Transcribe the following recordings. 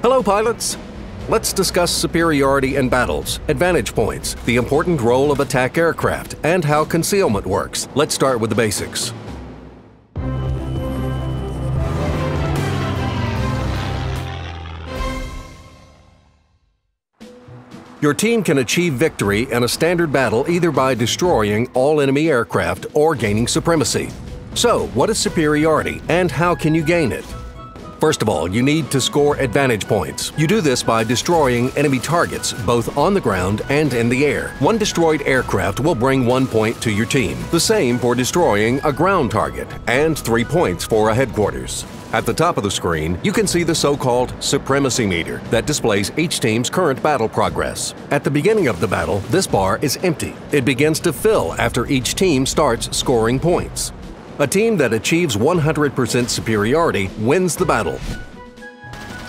Hello, pilots! Let's discuss superiority in battles, advantage points, the important role of attack aircraft, and how concealment works. Let's start with the basics. Your team can achieve victory in a standard battle either by destroying all enemy aircraft or gaining supremacy. So, what is superiority, and how can you gain it? First of all, you need to score advantage points. You do this by destroying enemy targets, both on the ground and in the air. One destroyed aircraft will bring 1 point to your team. The same for destroying a ground target, and 3 points for a headquarters. At the top of the screen, you can see the so-called supremacy meter that displays each team's current battle progress. At the beginning of the battle, this bar is empty. It begins to fill after each team starts scoring points. A team that achieves 100% superiority wins the battle.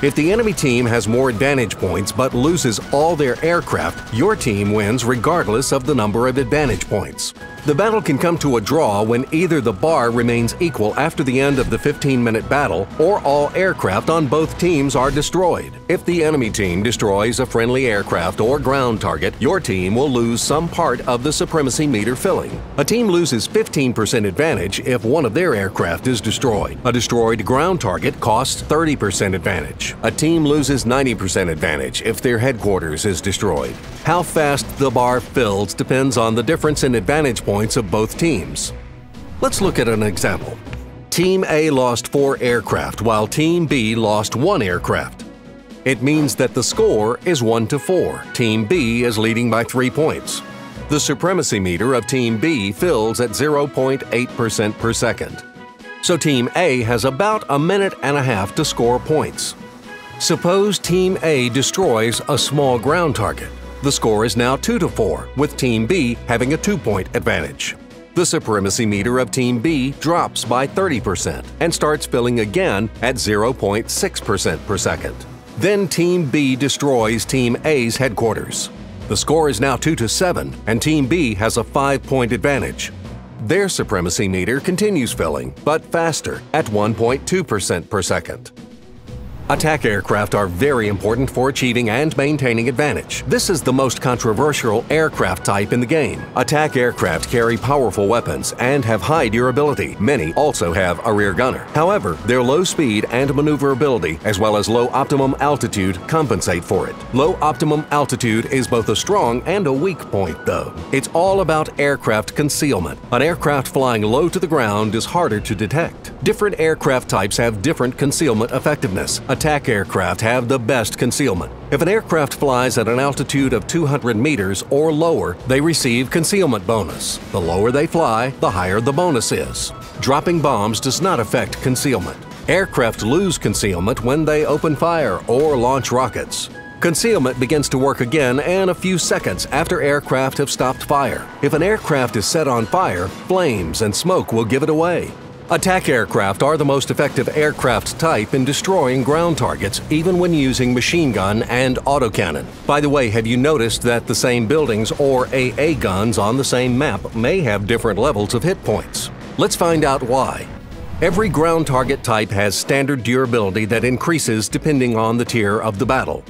If the enemy team has more advantage points but loses all their aircraft, your team wins regardless of the number of advantage points. The battle can come to a draw when either the bar remains equal after the end of the 15-minute battle or all aircraft on both teams are destroyed. If the enemy team destroys a friendly aircraft or ground target, your team will lose some part of the supremacy meter filling. A team loses 15% advantage if one of their aircraft is destroyed. A destroyed ground target costs 30% advantage. A team loses 90% advantage if their headquarters is destroyed. How fast the bar fills depends on the difference in advantage points of both teams. Let's look at an example. Team A lost 4 aircraft while Team B lost 1 aircraft. It means that the score is 1-4. Team B is leading by 3 points. The supremacy meter of Team B fills at 0.8% per second. So Team A has about a minute and a half to score points. Suppose Team A destroys a small ground target. The score is now 2-4, with Team B having a 2-point advantage. The supremacy meter of Team B drops by 30% and starts filling again at 0.6% per second. Then Team B destroys Team A's headquarters. The score is now 2-7, and Team B has a 5-point advantage. Their supremacy meter continues filling, but faster, at 1.2% per second. Attack aircraft are very important for achieving and maintaining advantage. This is the most controversial aircraft type in the game. Attack aircraft carry powerful weapons and have high durability. Many also have a rear gunner. However, their low speed and maneuverability, as well as low optimum altitude, compensate for it. Low optimum altitude is both a strong and a weak point, though. It's all about aircraft concealment. An aircraft flying low to the ground is harder to detect. Different aircraft types have different concealment effectiveness. Attack aircraft have the best concealment. If an aircraft flies at an altitude of 200 meters or lower, they receive concealment bonus. The lower they fly, the higher the bonus is. Dropping bombs does not affect concealment. Aircraft lose concealment when they open fire or launch rockets. Concealment begins to work again in a few seconds after aircraft have stopped fire. If an aircraft is set on fire, flames and smoke will give it away. Attack aircraft are the most effective aircraft type in destroying ground targets, even when using machine gun and autocannon. By the way, have you noticed that the same buildings or AA guns on the same map may have different levels of hit points? Let's find out why. Every ground target type has standard durability that increases depending on the tier of the battle.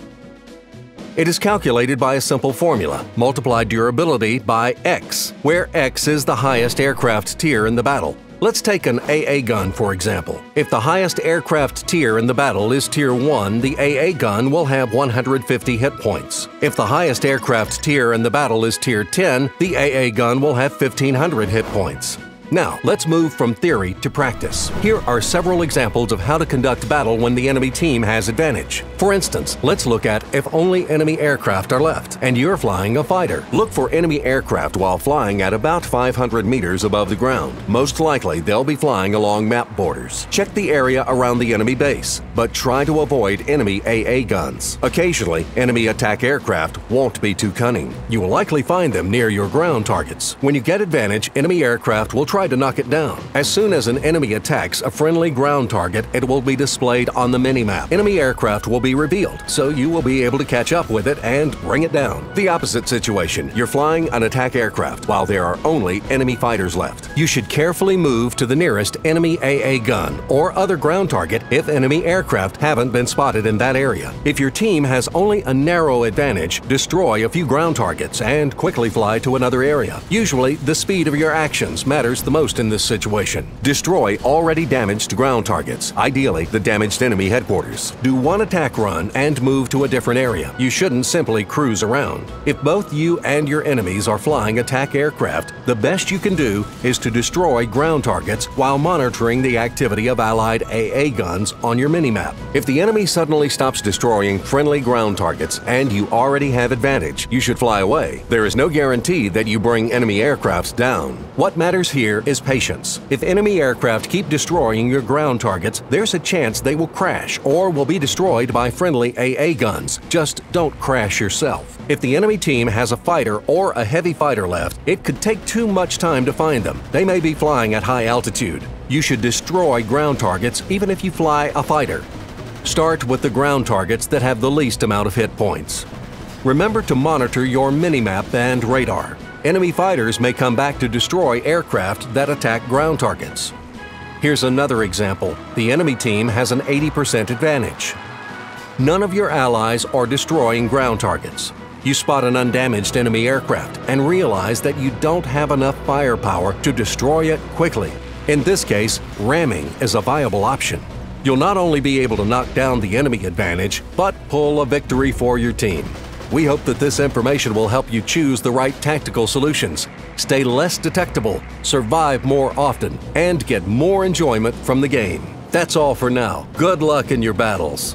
It is calculated by a simple formula: multiply durability by X, where X is the highest aircraft tier in the battle. Let's take an AA gun, for example. If the highest aircraft tier in the battle is Tier 1, the AA gun will have 150 hit points. If the highest aircraft tier in the battle is Tier 10, the AA gun will have 1,500 hit points. Now, let's move from theory to practice. Here are several examples of how to conduct battle when the enemy team has advantage. For instance, let's look at if only enemy aircraft are left, and you're flying a fighter. Look for enemy aircraft while flying at about 500 meters above the ground. Most likely, they'll be flying along map borders. Check the area around the enemy base, but try to avoid enemy AA guns. Occasionally, enemy attack aircraft won't be too cunning. You will likely find them near your ground targets. When you get advantage, enemy aircraft will try try to knock it down. As soon as an enemy attacks a friendly ground target, it will be displayed on the minimap. Enemy aircraft will be revealed, so you will be able to catch up with it and bring it down. The opposite situation, you're flying an attack aircraft while there are only enemy fighters left. You should carefully move to the nearest enemy AA gun or other ground target if enemy aircraft haven't been spotted in that area. If your team has only a narrow advantage, destroy a few ground targets and quickly fly to another area. Usually, the speed of your actions matters the most in this situation. Destroy already damaged ground targets, ideally the damaged enemy headquarters. Do one attack run and move to a different area. You shouldn't simply cruise around. If both you and your enemies are flying attack aircraft, the best you can do is to destroy ground targets while monitoring the activity of Allied AA guns on your minimap. If the enemy suddenly stops destroying friendly ground targets and you already have advantage, you should fly away. There is no guarantee that you bring enemy aircraft down. What matters here is patience. If enemy aircraft keep destroying your ground targets, there's a chance they will crash or will be destroyed by friendly AA guns. Just don't crash yourself. If the enemy team has a fighter or a heavy fighter left, it could take too much time to find them. They may be flying at high altitude. You should destroy ground targets even if you fly a fighter. Start with the ground targets that have the least amount of hit points. Remember to monitor your minimap and radar. Enemy fighters may come back to destroy aircraft that attack ground targets. Here's another example. The enemy team has an 80% advantage. None of your allies are destroying ground targets. You spot an undamaged enemy aircraft and realize that you don't have enough firepower to destroy it quickly. In this case, ramming is a viable option. You'll not only be able to knock down the enemy advantage, but pull a victory for your team. We hope that this information will help you choose the right tactical solutions, stay less detectable, survive more often, and get more enjoyment from the game. That's all for now. Good luck in your battles.